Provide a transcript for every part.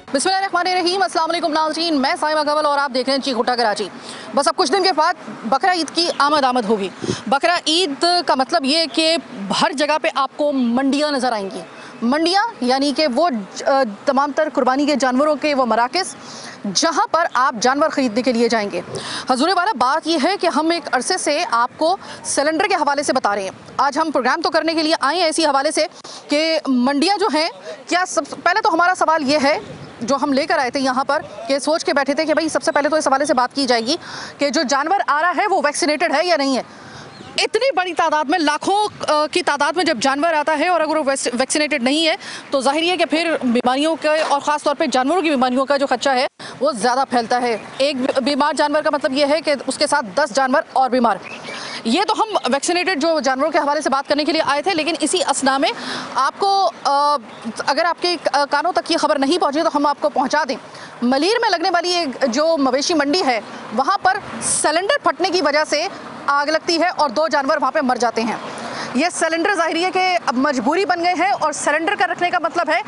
बिस्मिल्लाहिर्रहमानिर्रहीम, अस्सलाम वालेकुम नाज़रीन, मैं साइमा गवल और आप देख रहे हैं चीख उठा कराची। बस अब कुछ दिन के बाद बकरा ईद की आमद होगी। बकरा ईद का मतलब ये कि हर जगह पे आपको मंडियाँ नज़र आएंगी। मंडियाँ यानी कि वो तमाम तर कुर्बानी के जानवरों के वो मराकज़ जहाँ पर आप जानवर ख़रीदने के लिए जाएंगे। हजूर वाला बात यह है कि हम एक अरसे से आपको सिलेंडर के हवाले से बता रहे हैं। आज हम प्रोग्राम तो करने के लिए आए हैं इसी हवाले से कि मंडियाँ जो हैं, क्या पहले तो हमारा सवाल ये है जो हम लेकर आए थे यहाँ पर कि सोच के बैठे थे कि भाई सबसे पहले तो इस हवाले से बात की जाएगी कि जो जानवर आ रहा है वो वैक्सीनेटेड है या नहीं है। इतनी बड़ी तादाद में, लाखों की तादाद में जब जानवर आता है और अगर वो वैक्सीनेटेड नहीं है तो जाहिर है कि फिर बीमारियों का और ख़ास तौर पे जानवरों की बीमारियों का जो खदशा है वो ज़्यादा फैलता है। एक बीमार जानवर का मतलब ये है कि उसके साथ 10 जानवर और बीमार। ये तो हम वैक्सीनेटेड जो जानवरों के हवाले से बात करने के लिए आए थे, लेकिन इसी असना में आपको अगर आपके कानों तक ये खबर नहीं पहुंची तो हम आपको पहुंचा दें। मलीर में लगने वाली एक जो मवेशी मंडी है वहाँ पर सिलेंडर फटने की वजह से आग लगती है और 2 जानवर वहाँ पे मर जाते हैं। ये सिलेंडर जाहिर है कि अब मजबूरी बन गए हैं और सिलेंडर का रखने का मतलब है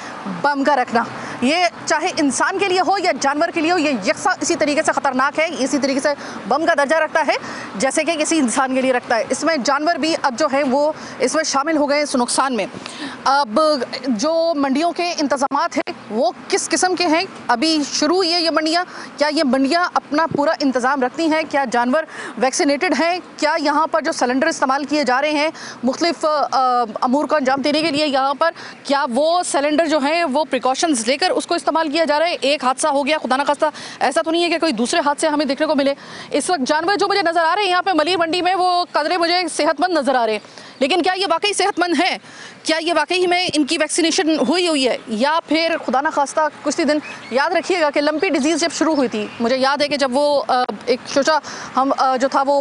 बम का रखना। ये चाहे इंसान के लिए हो या जानवर के लिए हो, ये यकसा इसी तरीके से ख़तरनाक है, इसी तरीके से बम का दर्जा रखता है जैसे कि किसी इंसान के लिए रखता है। इसमें जानवर भी अब जो है वो इसमें शामिल हो गए इस नुकसान में। अब जो मंडियों के इंतज़ामात हैं वो किस किस्म के हैं, अभी शुरू हुई है ये मंडियाँ, क्या ये मंडियाँ अपना पूरा इंतज़ाम रखती हैं, क्या जानवर वैक्सीनेटेड हैं, क्या यहाँ पर जो सिलेंडर इस्तेमाल किए जा रहे हैं मुख्तलिफ अमूर को अंजाम देने के लिए यहाँ पर, क्या वो सिलेंडर जो हैं वो प्रिकॉशंस लेकर उसको इस्तेमाल किया जा रहा है। एक हादसा हो गया, खुदा ना खास्ता ऐसा तो नहीं है कि कोई दूसरे हादसे हमें देखने को मिले। इस वक्त जानवर जो मुझे नज़र आ रहे हैं यहाँ पे मलीर मंडी में वो कदरे मुझे सेहतमंद नज़र आ रहे हैं, लेकिन क्या ये वाकई सेहतमंद है? क्या ये वाकई में इनकी वैक्सीनेशन हुई है या फिर खुदा ना खास्ता कुछ ही दिन याद रखिएगा कि लंपी डिजीज़ जब शुरू हुई थी, मुझे याद है कि जब वो एक शोशा हम जो था वो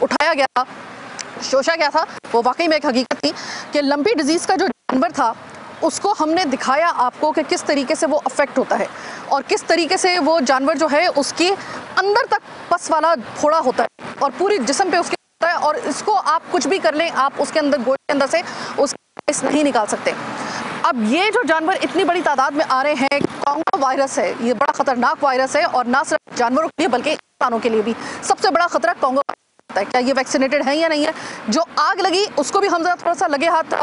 उठाया गया था, शोशा क्या था वो वाकई में एक हकीकत थी कि लंपी डिजीज़ का जो जानवर था उसको हमने दिखाया आपको कि किस तरीके से वो अफेक्ट होता है और किस तरीके से वो जानवर जो है उसके अंदर तक पस वाला फोड़ा होता है और पूरी जिस्म पे उसके होता है और इसको आप कुछ भी कर लें, आप उसके अंदर गोले के अंदर से उसका नहीं निकाल सकते। अब ये जो जानवर इतनी बड़ी तादाद में आ रहे हैं, कोंगो वायरस है, ये बड़ा ख़तरनाक वायरस है और ना सिर्फ जानवरों के लिए बल्कि इंसानों के लिए भी सबसे बड़ा खतरा कोंगो। क्या ये वैक्सीनेटेड है या नहीं है? जो आग लगी उसको भी हम थोड़ा सा लगे हाथ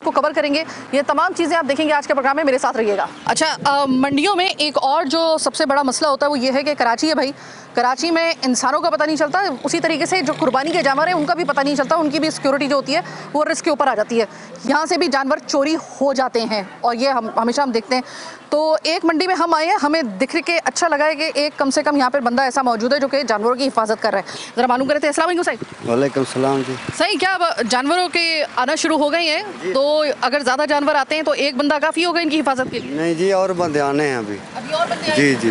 को कवर करेंगे। ये तमाम चीज़ें आप देखेंगे आज के प्रोग्राम में, मेरे साथ रहिएगा। अच्छा, मंडियों में एक और जो सबसे बड़ा मसला होता है वो ये है कि कराची है भाई, कराची में इंसानों का पता नहीं चलता, उसी तरीके से जो कुर्बानी के जानवर हैं उनका भी पता नहीं चलता, उनकी भी सिक्योरिटी जो होती है वो रिस्क के ऊपर आ जाती है। यहाँ से भी जानवर चोरी हो जाते हैं और ये हम हमेशा देखते हैं। तो एक मंडी में हम आए हैं, हमें दिख के अच्छा लगा है कि एक कम से कम यहाँ पर बंदा ऐसा मौजूद है जो कि जानवरों की हिफाजत कर रहा है। ज़रा मालूम करे थे। अस्सलाम वालेकुम साहब। वालेकुम सलाम जी। सही, क्या अब जानवरों के आना शुरू हो गए हैं तो अगर ज़्यादा जानवर आते हैं तो एक बंदा काफ़ी होगा इनकी हिफाजत के लिए? नहीं जी, और बंदे आने हैं अभी और बंदे जी जी,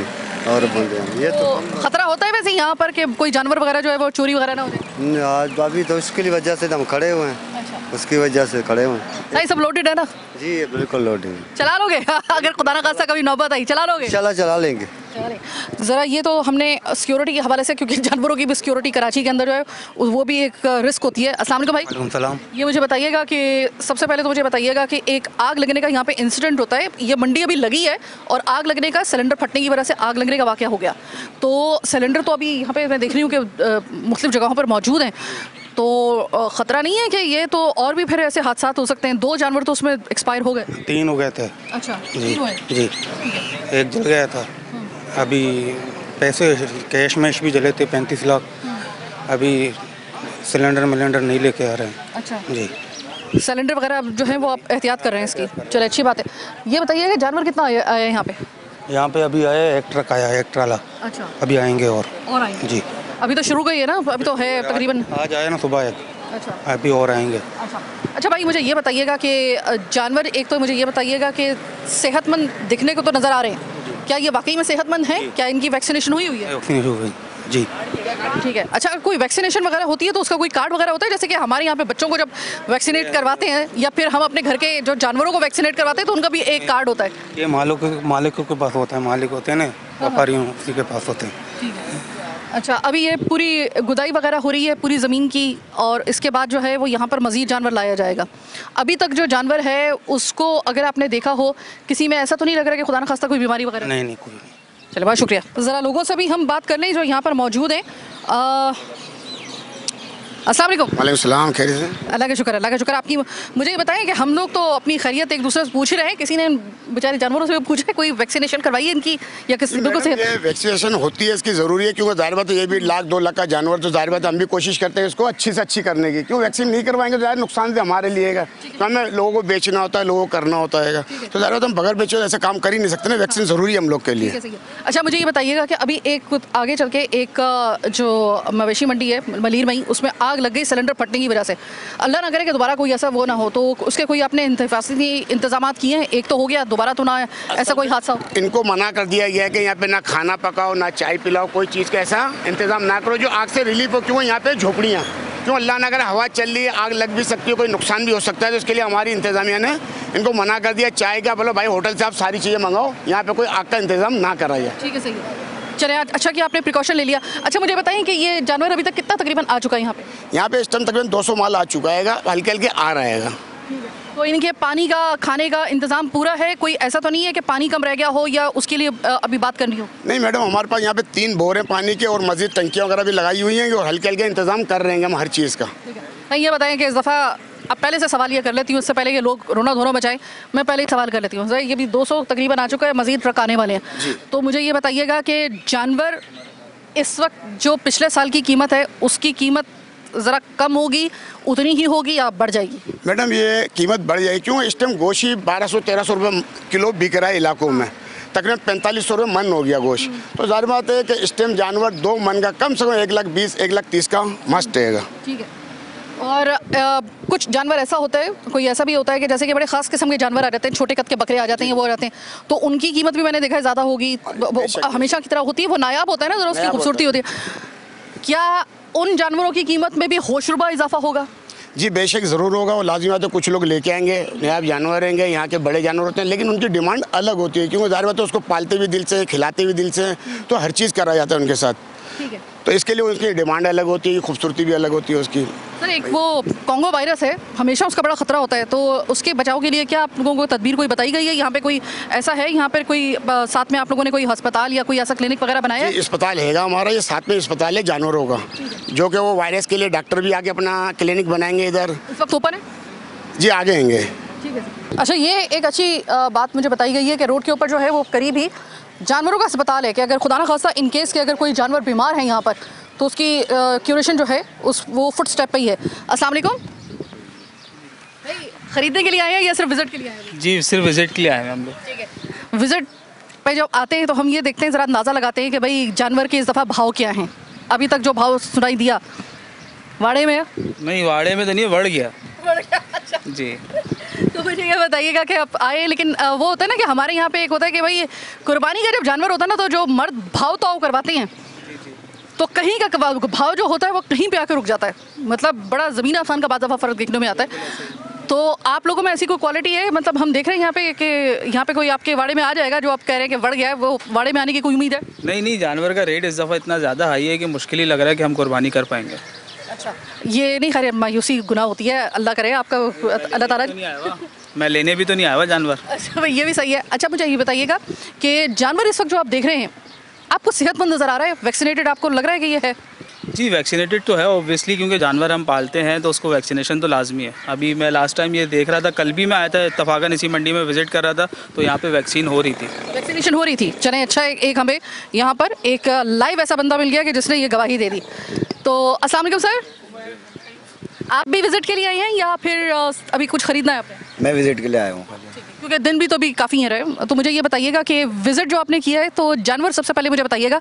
और बंदे आने। ये तो खतरा होता है वैसे यहाँ पर कि कोई जानवर वगैरह जो है वो चोरी वगैरह ना हो जाए? आज अभी तो उसकी वजह से हम खड़े हुए हैं। अच्छा, उसकी वजह से खड़े हुए हैं। सही, सब लोडेड है ना? जी ये बिल्कुल लोडिंग। चला लोगे? अगर खुदा ना खास्ता कभी नौबत आई चला लोगे? चला लेंगे। ज़रा ये तो हमने सिक्योरिटी के हवाले से, क्योंकि जानवरों की भी सिक्योरिटी कराची के अंदर जो है वो भी एक रिस्क होती है। अस्सलाम वालेकुम भाई। वालेकुम सलाम। ये मुझे बताइएगा कि सबसे पहले तो मुझे बताइएगा कि एक आग लगने का यहाँ पे इंसिडेंट होता है, ये मंडी अभी लगी है और आग लगने का, सिलेंडर फटने की वजह से आग लगने का वाक़या हो गया। तो सिलेंडर तो अभी यहाँ पे मैं देख रही हूँ कि मुख्तलिफ जगहों पर मौजूद हैं, तो ख़तरा नहीं है कि ये तो और भी फिर ऐसे हादसा हो सकते हैं? 2 जानवर तो उसमें एक्सपायर हो गए। 3 हो गए थे। अच्छा, जी 3 हुए? जी, एक जल गया था। अभी पैसे कैश मैश भी जले थे 35 लाख। अभी सिलेंडर नहीं लेके आ रहे हैं। अच्छा जी, सिलेंडर वगैरह जो है वो आप एहतियात कर रहे हैं इसकी? चलो अच्छी बात है। ये बताइए कि जानवर कितना आया है यहाँ पे? यहाँ पे अभी आया एक ट्रक आया, एक ट्राला। अच्छा, अभी आएंगे और आएंगे जी? अभी तो शुरू गई है ना, अभी तो है तकरीबन। आज आया ना सुबह एक। अच्छा, अभी और आएंगे। अच्छा भाई, मुझे ये बताइएगा कि जानवर, एक तो मुझे ये बताइएगा कि सेहतमंद दिखने को तो नज़र आ रहे हैं, क्या ये वाकई में सेहतमंद है? क्या इनकी वैक्सीनेशन हुई है? वैक्सीनेशन हुई जी। ठीक है। अच्छा, कोई वैक्सीनेशन वगैरह होती है तो उसका कोई कार्ड वगैरह होता है? जैसे कि हमारे यहाँ पे बच्चों को जब वैक्सीनेट करवाते हैं या फिर हम अपने घर के जो जानवरों को वैक्सीनेट करवाते हैं तो उनका भी एक कार्ड होता है? ये मालिकों के पास होता है, मालिक होते हैं ना, व्यापारियों, उसी के पास होते हैं। ठीक है। अच्छा, अभी ये पूरी गुदाई वगैरह हो रही है पूरी ज़मीन की, और इसके बाद जो है वो यहाँ पर मज़ीद जानवर लाया जाएगा। अभी तक जो जानवर है उसको अगर आपने देखा हो, किसी में ऐसा तो नहीं लग रहा कि खुदा न खास्ता कोई बीमारी वगैरह? नहीं नहीं, कोई नहीं। चलिए, बहुत शुक्रिया। ज़रा लोगों से भी हम बात कर लें जो यहाँ पर मौजूद हैं। अस्सलाम वालेकुम। वालेकुम सलाम, खैरियत से? अल्लाह का शुक्र, अल्लाह का शुक्र। आपकी मुझे ये बताएं कि हम लोग तो अपनी खैरियत एक दूसरे से पूछ रहे हैं, किसी ने बेचारे जानवरों से भी पूछा है कोई वैक्सीनेशन करवाई है इनकी या किसी? बिल्कुल सही। ये वैक्सीनेशन होती है, इसकी ज़रूरी है, क्योंकि जाहिर बात है ये भी 1-2 लाख का जानवर, तो जाहिर बात है हम भी कोशिश करते हैं इसको अच्छी से अच्छी करने की। क्यों वैक्सीन नहीं करवाएंगे तो ज़ाहिर नुकसान भी हमारे लिए है, तो हमें लोगों को बेचना होता है, लोगों को करना होता है, तो जाहिर बात हम बगैर बेचे ऐसे काम कर ही नहीं सकते ना। वैक्सीन ज़रूरी है हम लोग के लिए। अच्छा, मुझे ये बताइएगा कि अभी एक आगे चल के एक जो मवेशी मंडी है मलीर में, उसमें आग लग गई सिलेंडर फटने की वजह से। अल्लाह ना करे कि दोबारा कोई ऐसा वो ना हो, तो उसके कोई आपने हिफाजती इंतजाम किए हैं? एक तो हो गया, दोबारा तो ना ऐसा कोई हादसा हो। इनको मना कर दिया गया है कि यहाँ पे ना खाना पकाओ, ना चाय पिलाओ, कोई चीज़ का ऐसा इंतजाम ना करो जो आग से रिलीफ हो। क्यों यहाँ पे झोपड़ियाँ, क्यों अल्लाह ना करे हवा चल रही है, आग लग भी सकती है, कोई नुकसान भी हो सकता है, तो इसके लिए हमारी इंतजामिया ने इनको मना कर दिया। चाय का बोलो भाई होटल से आप सारी चीज़ें मंगाओ, यहाँ पे कोई आग का इंतजाम ना कराइए। ठीक है, सही है। चले, अच्छा कि आपने प्रिकॉशन ले लिया। अच्छा, मुझे बताएं कि ये जानवर अभी तक कितना तकरीबन आ चुका है यहाँ पे? यहाँ पे इस टाइम तकरीबन 200 माल आ चुका है, हल्के हल्के आ रहेगा। तो इनके पानी का खाने का इंतजाम पूरा है? कोई ऐसा तो नहीं है कि पानी कम रह गया हो या उसके लिए अभी बात करनी हो? नहीं मैडम, हमारे पास यहाँ पे 3 बोर हैं पानी के, और मस्जिद टंकियाँ वगैरह भी लगाई हुई हैं, और हल्के हल्के इंतजाम कर रहे हैं हम हर चीज़ का। नहीं, ये बताएं कि इस दफ़ा, अब पहले से सवाल ये कर लेती हूँ, इससे पहले ये लोग रोना धोना बचाएं, मैं पहले ही सवाल कर लेती हूँ। ये भी 200 तकरीबन आ चुका है, मज़ीद ट्रक आने वाले हैं, तो मुझे ये बताइएगा कि जानवर इस वक्त जो पिछले साल की कीमत है उसकी कीमत ज़रा कम होगी, उतनी ही होगी या बढ़ जाएगी? मैडम ये कीमत बढ़ जाएगी। क्यों? इस टाइम गोश्त 1200-1300 रुपये किलो बिक रहा है इलाकों में, तकरीबन 4500 रुपये मन हो गया गोश्त। तो जाहिर बात है कि इस टाइम जानवर 2 मन का कम से कम 1,20,000-1,30,000 का मस्ट रहेगा। ठीक है। और कुछ जानवर ऐसा होता है, कोई ऐसा भी होता है कि जैसे कि बड़े ख़ास किस्म के जानवर आ जाते हैं, छोटे कद के बकरे आ जाते हैं, वो आ जाते हैं, तो उनकी कीमत भी मैंने देखा है ज़्यादा होगी, हमेशा की तरह होती है, वो नायाब होता है ना, ज़रा उसकी खूबसूरती होती है। क्या उन जानवरों की कीमत में भी होशरुबा इजाफा होगा? जी बेशक ज़रूर होगा, वो लाजिम है। तो कुछ लोग लेके आएंगे, नायाब जानवर रहेंगे, यहाँ के बड़े जानवर होते हैं, लेकिन उनकी डिमांड अलग होती है, क्योंकि जाहिर बात है उसको पालते भी दिल से, खिलाते भी दिल से, तो हर चीज़ करा जाता है उनके साथ। ठीक है। तो इसके लिए उसकी डिमांड अलग होती है, खूबसूरती भी अलग होती है उसकी। सर, एक वो कॉन्गो वायरस है, हमेशा उसका बड़ा ख़तरा होता है, तो उसके बचाव के लिए क्या आप लोगों को तदबीर कोई बताई गई है? यहाँ पे कोई ऐसा है, यहाँ पर कोई साथ में आप लोगों ने कोई अस्पताल या कोई ऐसा क्लिनिक वगैरह बनाया है? अस्पताल हैगा हमारा, ये साथ में अस्पताल है जानवरों का, जो कि वो वायरस के लिए डॉक्टर भी आके अपना क्लिनिक बनाएंगे इधर। इस वक्त ओपन है? जी आगे आएंगे। ठीक है। अच्छा, ये एक अच्छी बात मुझे बताई गई है कि रोड के ऊपर जो है वो करीब ही जानवरों का अस्पताल है, कि अगर खुदा ना खास्ता इन केस के अगर कोई जानवर बीमार है यहाँ पर, तो उसकी क्यूरेशन जो है वो फुट स्टेप पे ही है। अस्सलाम वालेकुम। ख़रीदने के लिए आए हैं या सिर्फ विज़िट के लिए आए हैं? जी सिर्फ विज़िट के लिए आए हैं हम लोग। ठीक है। विज़िट पे जब आते हैं तो हम ये देखते हैं, ज़रा अंदाज़ा लगाते हैं कि भाई जानवर के इस दफ़ा भाव क्या हैं। अभी तक जो भाव सुनाई दिया वाड़े में? नहीं, वाड़े में तो नहीं, बढ़ गया। अच्छा। जी। तो मुझे ये बताइएगा कि आप आए, लेकिन वो होता है ना कि हमारे यहाँ पे एक होता है कि भाई कुर्बानी का जब जानवर होता है ना, तो जो मर्द भाव तो करवाते हैं, तो कहीं का भाव जो होता है वो कहीं पे आकर रुक जाता है, मतलब बड़ा ज़मीन आसमान का बाद दफ़ा फ़र्क देखने में आता है। तो आप लोगों में ऐसी कोई क्वालिटी है, मतलब हम देख रहे हैं यहाँ पे कि यहाँ पे कोई आपके वाड़े में आ जाएगा जो आप कह रहे हैं कि बढ़ गया है, वो वाड़े में आने की कोई उम्मीद है? नहीं, जानवर का रेट इस दफ़ा इतना ज़्यादा हाई है कि मुश्किल ही लग रहा है कि हम कुर्बानी कर पाएंगे। अच्छा, ये नहीं खैर मायूसी गुनाह होती है, अल्लाह करे आपका, अल्लाह ताला। मैं लेने भी तो नहीं आया हुआ जानवर। अच्छा भाई, ये भी सही है। अच्छा, मुझे ये बताइएगा कि जानवर इस वक्त जो आप देख रहे हैं, आपको सेहतमंद नज़र आ रहा है? वैक्सीनेटेड आपको लग रहा है कि ये है? जी वैक्सीनेटेड तो है ऑब्वियसली, क्योंकि जानवर हम पालते हैं तो उसको वैक्सीनेशन तो लाजमी है। अभी मैं लास्ट टाइम ये देख रहा था, कल भी मैं आया था इत्तफाकन इसी मंडी में विजिट कर रहा था, तो यहाँ पे वैक्सीन हो रही थी। वैक्सीनेशन हो रही थी? चलें, अच्छा, एक हमें यहाँ पर एक लाइव ऐसा बंदा मिल गया कि जिसने ये गवाही दे दी। तो अस्सलाम वालेकुम सर, आप भी विजिट के लिए आए हैं या फिर अभी कुछ खरीदना है आपने? मैं विजिट के लिए आया हूँ, क्योंकि दिन भी तो अभी काफ़ी है रहे, तो मुझे ये बताइएगा कि विजिट जो आपने किया है, तो जानवर सबसे पहले मुझे बताइएगा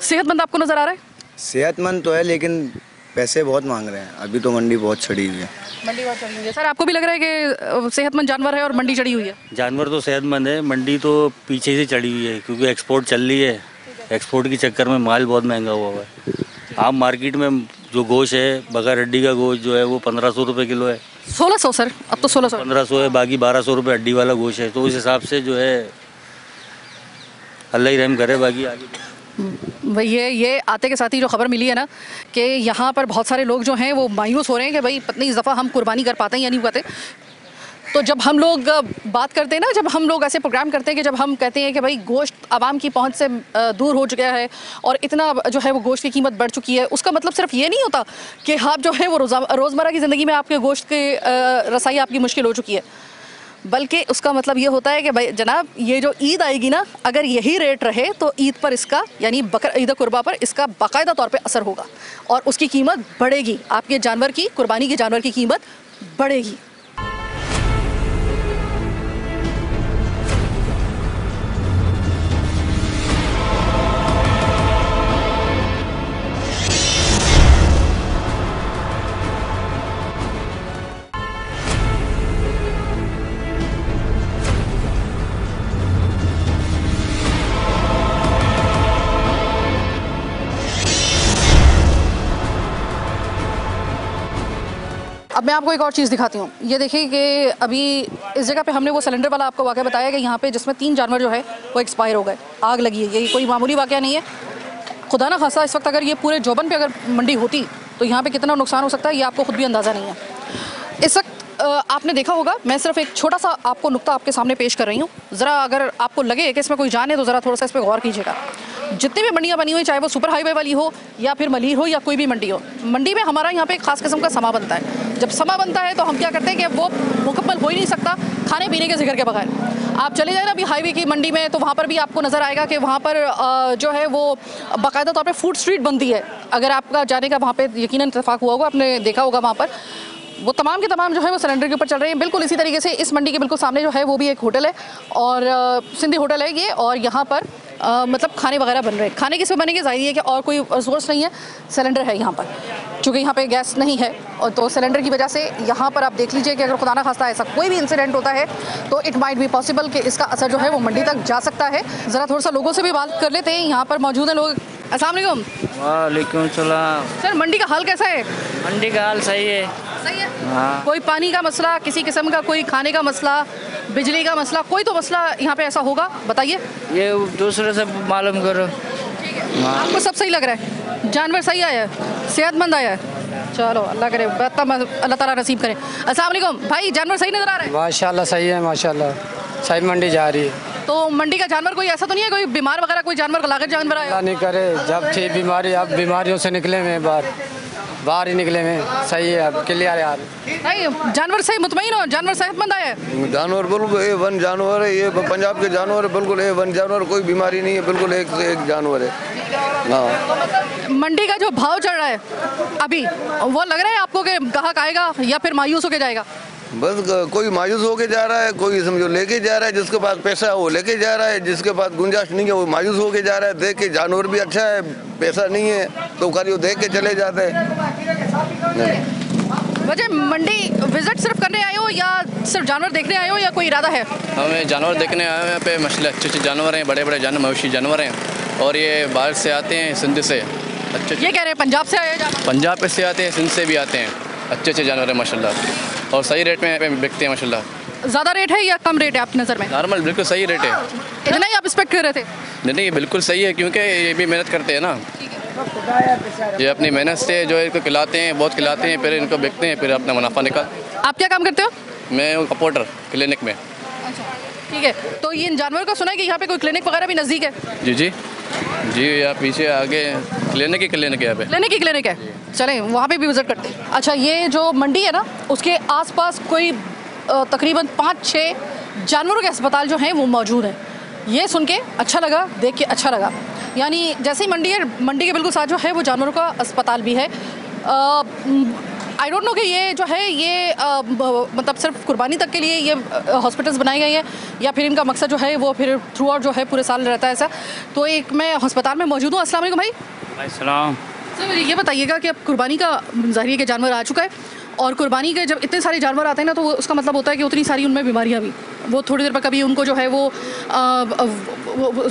सेहतमंद आपको नज़र आ रहा है? सेहतमंद तो है, लेकिन पैसे बहुत मांग रहे हैं। अभी तो मंडी बहुत चढ़ी हुई है। मंडी बहुत चढ़ी हुई है। सर, आपको भी लग रहा है कि सेहतमंद जानवर है और मंडी चढ़ी हुई है? जानवर तो सेहतमंद है, मंडी तो पीछे से चढ़ी हुई है, क्योंकि एक्सपोर्ट चल रही है। एक्सपोर्ट के चक्कर में माल बहुत महंगा हुआ है। आप मार्केट में जो गोश्त है, बगैर हड्डी का गोश्त जो है वो 1500 रुपये किलो है। 1600 सर, अब तो 1600 1500 है, बाकी 1200 रुपये हड्डी वाला गोश्त है। तो उस हिसाब से जो है अल्लाह ही रहम करे, बाकी आगे भाई ये आते के साथ ही जो खबर मिली है ना कि यहाँ पर बहुत सारे लोग जो हैं वो मायूस हो रहे हैं कि भाई पता नहीं इस दफ़ा हम कुर्बानी कर पाते हैं या नहीं पाते। तो जब हम लोग बात करते हैं ना, जब हम लोग ऐसे प्रोग्राम करते हैं कि जब हम कहते हैं कि भाई गोश्त आवाम की पहुंच से दूर हो चुका है और इतना जो है वो गोश्त की कीमत बढ़ चुकी है, उसका मतलब सिर्फ ये नहीं होता कि आप जो है वो रोज़मर्रा की ज़िंदगी में आपके गोश्त की रसाई आपकी मुश्किल हो चुकी है, बल्कि उसका मतलब ये होता है कि भाई जनाब ये जो ईद आएगी ना, अगर यही रेट रहे तो ईद पर इसका यानी ईद कुर्बा पर इसका बाकायदा तौर पे असर होगा और उसकी कीमत बढ़ेगी, आपके जानवर की कुर्बानी के जानवर की कीमत बढ़ेगी। अब मैं आपको एक और चीज़ दिखाती हूँ। ये देखिए कि अभी इस जगह पे हमने वो सिलेंडर वाला आपको वाक़या बताया कि यहाँ पे जिसमें 3 जानवर जो है वो एक्सपायर हो गए, आग लगी है। ये कोई मामूली वाक़या नहीं है। खुदा ना खासा इस वक्त अगर ये पूरे जोबन पे अगर मंडी होती तो यहाँ पे कितना नुकसान हो सकता है ये आपको खुद भी अंदाज़ा नहीं है। इस वक्त आपने देखा होगा, मैं सिर्फ एक छोटा सा आपको नुक्ता आपके सामने पेश कर रही हूँ। ज़रा अगर आपको लगे कि इसमें कोई जान है तो ज़रा थोड़ा सा इस पर गौर कीजिएगा। जितनी भी मंडियाँ बनी हुई, चाहे वो सुपर हाईवे वाली हो या फिर मलीर हो या कोई भी मंडी हो, मंडी में हमारा यहाँ पे एक ख़ास किस्म का समा बनता है। जब समा बनता है तो हम क्या करते हैं कि वो मुकम्मल हो ही नहीं सकता खाने पीने के जिक्र के बगैर। आप चले जाए ना अभी हाईवे की मंडी में तो वहाँ पर भी आपको नज़र आएगा कि वहाँ पर जो है वो बाकायदा तौर पे फूड स्ट्रीट बनती है। अगर आपका जाने का वहाँ पे यकीनन इत्तेफाक हुआ होगा, आपने देखा होगा, वहाँ पर वो तमाम के तमाम जो है वो सिलेंडर के ऊपर चल रहे हैं। बिल्कुल इसी तरीके से इस मंडी के बिल्कुल सामने जो है वो भी एक होटल है और सिंधी होटल है ये, और यहाँ पर मतलब खाने वगैरह बन रहे हैं। खाने किस पे बनेंगे, जाहिर है कि और कोई सोर्स नहीं है, सिलेंडर है यहाँ पर। चूँकि यहाँ पे गैस नहीं है और तो सिलेंडर की वजह से यहाँ पर आप देख लीजिए कि अगर खुदा ना खास्ता ऐसा कोई भी इंसिडेंट होता है तो इट माइट बी पॉसिबल कि इसका असर जो है वो मंडी तक जा सकता है। ज़रा थोड़ा सा लोगों से भी बात कर लेते हैं, यहाँ पर मौजूद हैं लोग। अस्सलाम वालेकुम। वालेकुम सलाम। सर मंडी का हाल कैसा है? मंडी का हाल सही है। सही है। हाँ। कोई पानी का मसला, किसी किस्म का कोई खाने का मसला, बिजली का मसला, कोई तो मसला यहाँ पे ऐसा होगा, बताइए। ये दूसरे से मालूम करो। आपको सब सही लग रहा है? जानवर सही आया है, सेहतमंद आया है? चलो अल्लाह करे, अल्लाह ताला नसीब करे। अस्सलाम वालेकुम भाई, जानवर सही नज़र आ रहा है? माशाल्लाह सही है, माशाल्लाह सही मंडी जा रही है। तो मंडी का जानवर कोई ऐसा तो नहीं है कोई बीमार वगैरह, कोई जानवर लागत जानवर आया? अल्लाह नहीं करे, जब थी बीमारी अब बीमारियों से निकले में बाहर ही निकले में सही है, अब क्लियर यार। नहीं जानवर सही मुतमईन हो, जानवर सेहतमंद आया है? जानवर बिल्कुल A1 जानवर है, ये पंजाब के जानवर है, बिल्कुल A1 जानवर, कोई बीमारी नहीं है, बिल्कुल एक से एक जानवर है। हाँ, मंडी का जो भाव चल रहा है अभी, वो लग रहा है आपको कि ग्राहक आएगा या फिर मायूस होकर जाएगा? बस कोई मायूस होके जा रहा है, कोई समझो लेके जा रहा है, जिसके पास पैसा है वो लेके जा रहा है, जिसके पास गुंजाइश नहीं है वो मायूस होके जा रहा है। देख के जानवर भी अच्छा है, पैसा नहीं है तो खाली देख के चले जाते हैं। वजह मंडी विजिट सिर्फ करने आए हो या सिर्फ जानवर देखने आए हो या कोई इरादा है? हमें जानवर देखने आए हैं, यहाँ पे माशाल्लाह अच्छे जानवर हैं, बड़े बड़े मवेशी जानवर हैं, और ये बाहर से आते हैं, सिंध से अच्छे। ये कह रहे हैं पंजाब से आए जानवर? पंजाब से आते हैं, सिंध से भी आते हैं, अच्छे जानवर हैं माशाल्लाह, और सही रेट में यहाँ पे बिकते हैं माशाल्लाह। ज़्यादा रेट है या कम रेट है आपकी नज़र में? नॉर्मल बिल्कुल सही रेट है। इतना ही आप एक्सपेक्ट कर रहे थे? नहीं, ये बिल्कुल सही है, क्योंकि ये भी मेहनत करते हैं ना, ये अपनी मेहनत से जो है इनको खिलाते हैं, बहुत खिलाते हैं, फिर इनको बेचते हैं, फिर अपना मुनाफा निकाल। आप क्या काम करते हो? मैं हूँ रिपोर्टर क्लिनिक में। ठीक है, तो ये इन जानवरों का सुना है कि यहाँ पे कोई क्लिनिक वगैरह भी नज़दीक है? जी जी जी, यहाँ पीछे आगे क्लिनिक है यहाँ पे। क्लिनिक है, चलें वहाँ पे भी विजिट करते हैं। अच्छा, ये जो मंडी है ना उसके आसपास कोई तकरीबन 5-6 जानवरों के अस्पताल जो हैं वो मौजूद हैं। ये सुन के अच्छा लगा, देख के अच्छा लगा। यानी जैसे ही मंडी है, मंडी के बिल्कुल साथ जो है वो जानवरों का अस्पताल भी है। आई डोंट नो कि ये जो है ये मतलब सिर्फ कुर्बानी तक के लिए ये हॉस्पिटल्स बनाए गए हैं या फिर इनका मकसद जो है वो फिर थ्रू आउट जो है पूरे साल रहता है ऐसा। तो एक मैं अस्पताल में मौजूद हूँ। अस्सलाम वालेकुम भाई। अस्सलाम। सर ये बताइएगा कि अब कुर्बानी का ज़रिए के जानवर आ चुका है, और कुर्बानी के जब इतने सारे जानवर आते हैं ना तो उसका मतलब होता है कि उतनी सारी उनमें बीमारियाँ भी, वो थोड़ी देर पर कभी उनको जो है वो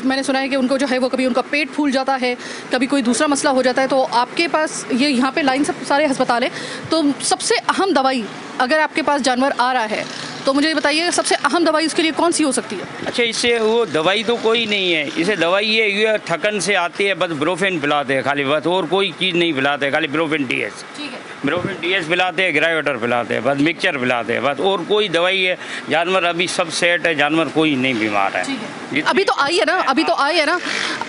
मैंने सुना है कि उनको जो है वो कभी उनका पेट फूल जाता है, कभी कोई दूसरा मसला हो जाता है। तो आपके पास ये यहाँ पे लाइन से सारे अस्पताल हैं, तो सबसे अहम दवाई अगर आपके पास जानवर आ रहा है तो मुझे ये बताइए सबसे अहम दवाई उसके लिए कौन सी हो सकती है? अच्छा, इससे वो दवाई तो कोई नहीं है, इसे दवाई ये थकन से आती है, बस ब्रोफेन पिलाते हैं खाली, बस और कोई चीज़ नहीं पिलाते, खाली ब्रोफेन डीएस। ठीक है, ब्रोफेन डीएस पिलाते हैं, ग्राइवेटर पिलाते हैं, बस मिक्सचर पिलाते हैं, बस और कोई दवाई है। जानवर अभी सब सेट है, जानवर कोई नहीं बीमार है। अभी तो आई है ना,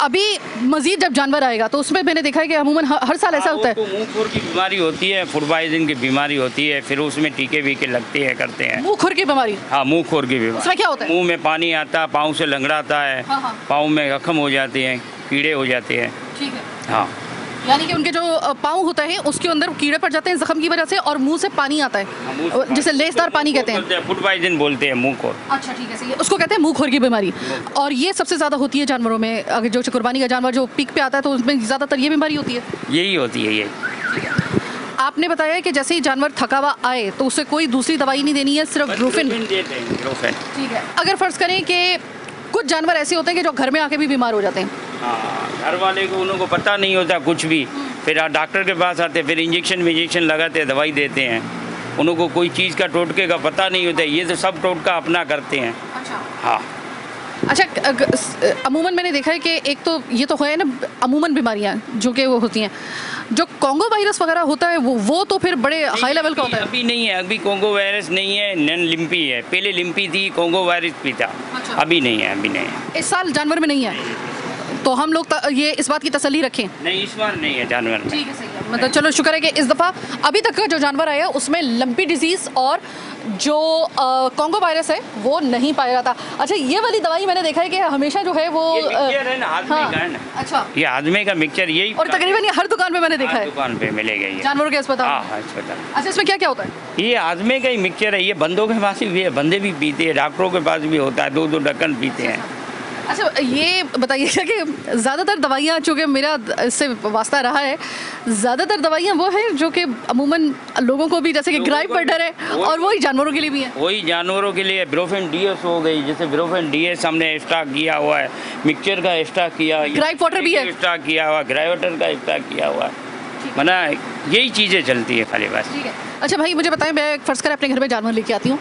अभी मजीद जब जानवर आएगा तो उसमें मैंने देखा है कि अमूमन हर साल ऐसा होता है। तो मुंह खुर की बीमारी होती है, फूड पॉइजन की बीमारी होती है, फिर उसमें टीके वीके लगते हैं, करते हैं। मुंह खुर की बीमारी? हाँ, मुंह खुर की बीमारी। उसमें क्या होता है? मुंह में पानी आता है, पाँव से लंगड़ाता है, पाँव में जख्म हो जाते हैं, कीड़े हो जाते हैं। ठीक है, हाँ, यानी कि उनके जो पाँव होता है उसके अंदर कीड़े पड़ जाते हैं जख्म की वजह से, और मुंह से पानी आता है जिसे लेसदार पानी कहते हैं। फूड पॉइजन बोलते हैं मुंह खुर। अच्छा, ठीक है, सही है, उसको कहते हैं मुंह खुर की बीमारी। और ये सबसे ज़्यादा होती है जानवरों में, अगर जो कुर्बानी का जानवर जो पीक पे आता है तो उसमें ज़्यादातर ये बीमारी होती है। यही होती है ये। आपने बताया कि जैसे ही जानवर थका हुआ आए तो उसे कोई दूसरी दवाई नहीं देनी है, सिर्फ ब्रोफेन देते हैं, ब्रोफेन। ठीक है। अगर फ़र्ज़ करें कि कुछ जानवर ऐसे होते हैं कि जो घर में आके भी बीमार हो जाते हैं। हाँ, घर वाले को उनको पता नहीं होता कुछ भी, फिर डॉक्टर के पास आते, फिर इंजेक्शन लगाते हैं, दवाई देते हैं, उनको कोई चीज़ का टोटके का पता नहीं होता, ये तो सब टोटका अपना करते हैं। हाँ। अच्छा, अमूमन मैंने देखा है कि एक तो ये तो है ना अमूमन बीमारियां जो कि वो होती हैं, जो कोंगो वायरस वगैरह होता है वो तो फिर बड़े हाई लेवल का होता है। अभी नहीं है, अभी कोंगो वायरस नहीं है, नन लिम्पी है। पहले लिम्पी थी, कोंगो वायरस भी था। अच्छा। अभी नहीं है, अभी नहीं है। इस साल जानवर में नहीं है, तो हम लोग ये इस बात की तसल्ली रखें। नहीं, इस बार नहीं है जानवर में। ठीक है, सही है, मतलब चलो शुक्र है कि इस दफ़ा अभी तक का जो जानवर आया उसमें लंपी डिजीज़ और जो कोंगो वायरस है वो नहीं पाया जाता। अच्छा, ये वाली दवाई मैंने देखा है कि हमेशा जो है वो मिक्सचर है ना, आदमी का है ना। अच्छा, ये आदमी का मिक्सचर यही, और तकरीबन ये हर दुकान पे मैंने देखा है, दुकान पे मिलेगा ये जानवरों के अस्पताल। हाँ, अस्पताल। अच्छा, इसमें क्या क्या होता है? ये आदमी का ही मिक्सचर है, ये बंदों के पास भी है, बंदे भी पीते हैं, डॉक्टरों के पास भी होता है, 2-2 ढक्कन पीते हैं। अच्छा, ये बताइएगा कि ज़्यादातर दवाइयाँ, चूँकि मेरा इससे वास्ता रहा है, ज़्यादातर दवाइयाँ वो हैं जो कि अमूमन लोगों को भी, जैसे कि ग्राइप वाटर है, और वही जानवरों के लिए भी है। वही जानवरों के लिए ब्रोफेन डीएस हो गई, जैसे ब्रोफेन डीएस हमने स्टॉक किया हुआ है, मिक्सचर का स्टॉक किया, ग्राइप वाटर भी है, स्टॉक किया हुआ, ग्राइवेटर का स्टॉक किया हुआ है, मना यही चीज़ें चलती है खाली बस। ठीक है। अच्छा भाई, मुझे बताएं, मैं फ़र्ज़ करें अपने घर में जानवर लेके आती हूँ,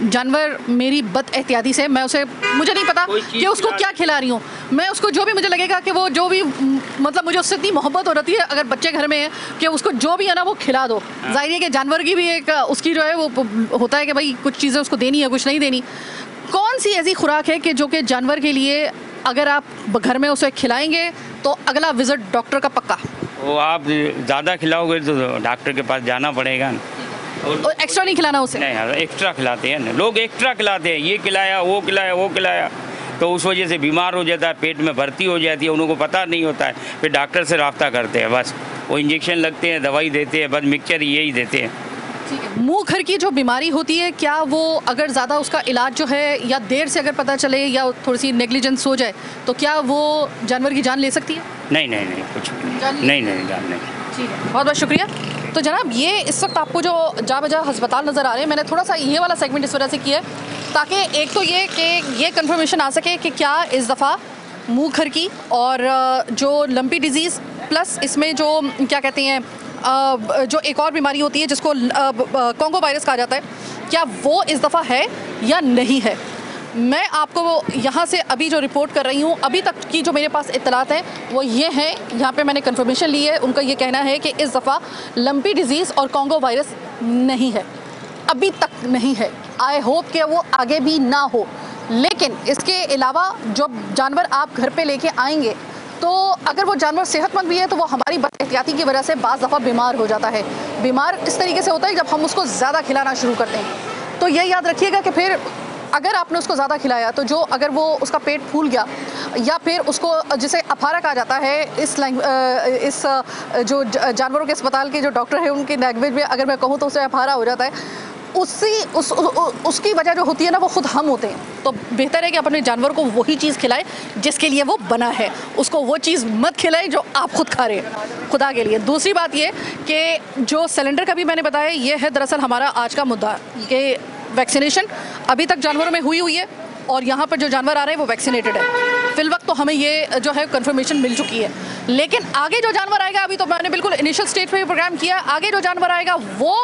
जानवर मेरी बद एहतियाती से, मैं उसे, मुझे नहीं पता कि उसको क्या खिला रही हूँ, मैं उसको जो भी मुझे लगेगा कि वो जो भी, मतलब मुझे उससे इतनी मोहब्बत हो रही है, अगर बच्चे घर में है, कि उसको जो भी है ना वो खिला दो। जाहिर है कि जानवर की भी एक उसकी जो है वो होता है कि भाई कुछ चीज़ें उसको देनी है, कुछ नहीं देनी। कौन सी ऐसी खुराक है कि जो कि जानवर के लिए अगर आप घर में उसे खिलाएंगे तो अगला विज़िट डॉक्टर का पक्का? वो आप ज़्यादा खिलाओगे तो डॉक्टर के पास जाना पड़ेगा। और एक्स्ट्रा नहीं खिलाना उसे? नहीं, एक्स्ट्रा खिलाते हैं ना लोग, एक्स्ट्रा खिलाते हैं, ये खिलाया, वो खिलाया, वो खिलाया, तो उस वजह से बीमार हो जाता है, पेट में भर्ती हो जाती है, उनको पता नहीं होता है, फिर डॉक्टर से रब्ता करते हैं, बस वो इंजेक्शन लगते हैं, दवाई देते हैं, बस मिक्सचर यही देते हैं। ठीक है। मुँह खर की जो बीमारी होती है, क्या वो अगर ज़्यादा उसका इलाज जो है या देर से अगर पता चले या थोड़ी सी नेग्लिजेंस हो जाए तो क्या वो जानवर की जान ले सकती है? नहीं, कुछ नहीं, जान नहीं। ठीक है, बहुत बहुत शुक्रिया। तो जनाब, ये इस वक्त आपको जो जा बजा हस्पताल नज़र आ रहे हैं, मैंने थोड़ा सा ये वाला सेगमेंट इस वजह से किया है ताकि एक तो ये कि ये कंफर्मेशन आ सके कि क्या इस दफ़ा मुँह खर की और जो लंपी डिजीज़ प्लस इसमें जो क्या कहते हैं जो एक और बीमारी होती है जिसको कोंगो वायरस कहा जाता है, क्या वो इस दफ़ा है या नहीं है। मैं आपको यहाँ से अभी जो रिपोर्ट कर रही हूँ, अभी तक की जो मेरे पास इत्तलात हैं वो ये हैं, यहाँ पे मैंने कंफर्मेशन ली है, उनका ये कहना है कि इस दफ़ा लंपी डिजीज़ और कोंगो वायरस नहीं है, अभी तक नहीं है। आई होप कि वो आगे भी ना हो, लेकिन इसके अलावा जो जानवर आप घर पे लेके आएंगे तो अगर वो जानवर सेहतमंद भी है तो वो हमारी बदएहतियाती की वजह से बाज़ दफ़ा बीमार हो जाता है। बीमार इस तरीके से होता है जब हम उसको ज़्यादा खिलाना शुरू करते हैं। तो ये याद रखिएगा कि फिर अगर आपने उसको ज़्यादा खिलाया तो जो अगर वो उसका पेट फूल गया या फिर उसको जिसे अफारा कहा जाता है, इस जो जानवरों के अस्पताल के जो डॉक्टर हैं उनकी लैंग्वेज में अगर मैं कहूँ तो उसे अफारा हो जाता है, उसकी वजह जो होती है ना वो खुद हम होते हैं। तो बेहतर है कि अपने जानवर को वही चीज़ खिलाएं जिसके लिए वो बना है, उसको वो चीज़ मत खिलाएं जो आप खुद खा रहे हैं, खुदा के लिए। दूसरी बात ये कि जो सिलेंडर का भी मैंने बताया, ये है दरअसल हमारा आज का मुद्दा कि वैक्सीनेशन अभी तक जानवरों में हुई है और यहाँ पर जो जानवर आ रहे हैं वो वैक्सीनेटेड है। फिलवक्त तो हमें ये जो है कंफर्मेशन मिल चुकी है, लेकिन आगे जो जानवर आएगा, अभी तो मैंने बिल्कुल इनिशियल स्टेज पे प्रोग्राम किया, आगे जो जानवर आएगा वो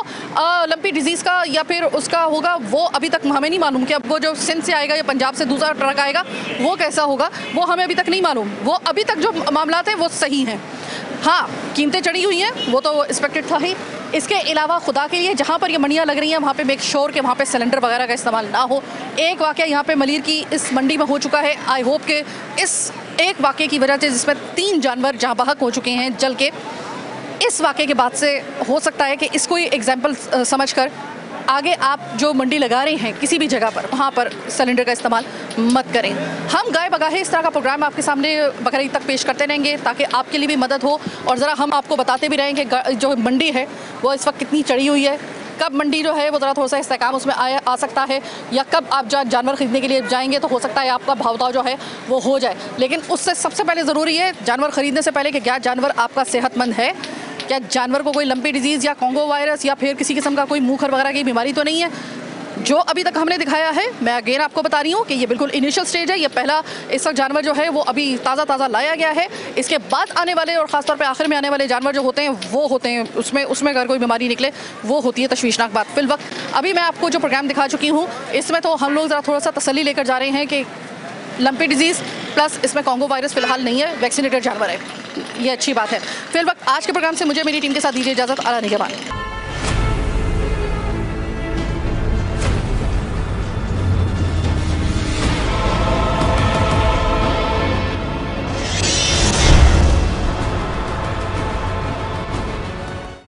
लंपी डिजीज़ का या फिर उसका होगा, वो अभी तक हमें नहीं मालूम कि अब वो जो सिंध से आएगा या पंजाब से दूसरा ट्रक आएगा वो कैसा होगा, वो हमें अभी तक नहीं मालूम। वो अभी तक जो मामला हैं वो सही हैं। हाँ, कीमतें चढ़ी हुई हैं, वो तो एक्सपेक्टेड था ही। इसके अलावा खुदा के लिए जहाँ पर ये मंडियाँ लग रही हैं वहाँ पे मेक श्योर कि वहाँ पे सिलेंडर वगैरह का इस्तेमाल ना हो। एक वाक़या यहाँ पे मलीर की इस मंडी में हो चुका है। आई होप कि इस एक वाक़े की वजह से जिसमें 3 जानवर जहाँ बहक हो चुके हैं जल के, इस वाक़े के बाद से हो सकता है कि इसको ही एग्जाम्पल समझकर आगे आप जो मंडी लगा रहे हैं किसी भी जगह पर, वहाँ पर सिलेंडर का इस्तेमाल मत करें। हम गाय बगाहे इस तरह का प्रोग्राम आपके सामने बकरा ईद तक पेश करते रहेंगे ताकि आपके लिए भी मदद हो और ज़रा हम आपको बताते भी रहेंगे जो मंडी है वो इस वक्त कितनी चढ़ी हुई है, कब मंडी जो है वो ज़रा थोड़ा सा इस्तेकाम उसमें आ सकता है, या कब आप जानवर ख़रीदने के लिए जाएंगे तो हो सकता है आपका भाव जो है वो हो जाए। लेकिन उससे सबसे पहले ज़रूरी है जानवर ख़रीदने से पहले कि क्या जानवर आपका सेहतमंद है, क्या जानवर को कोई लंपी डिजीज़ या कॉन्गो वायरस या फिर किसी किस्म का कोई मुँहखर वगैरह की बीमारी तो नहीं है। जो अभी तक हमने दिखाया है, मैं अगेन आपको बता रही हूँ कि ये बिल्कुल इनिशियल स्टेज है। ये पहला इस वक्त जानवर जो है वो अभी ताज़ा लाया गया है। इसके बाद आने वाले और ख़ासतौर पे आखिर में आने वाले जानवर जो होते हैं वो होते हैं उसमें अगर कोई बीमारी निकले वो होती है तशवीशनाक बात। फिल वक्त अभी मैं आपको जो प्रोग्राम दिखा चुकी हूँ इसमें तो हम लोग ज़रा थोड़ा सा तसल्ली लेकर जा रहे हैं कि लंपी डिजीज़ प्लस इसमें कॉन्गो वायरस फ़िलहाल नहीं है, वैक्सीनेटेड जानवर है, ये अच्छी बात है। फिल वक्त आज के प्रोग्राम से मुझे मेरी टीम के साथ दीजिए इजाज़त। आला निगहबान।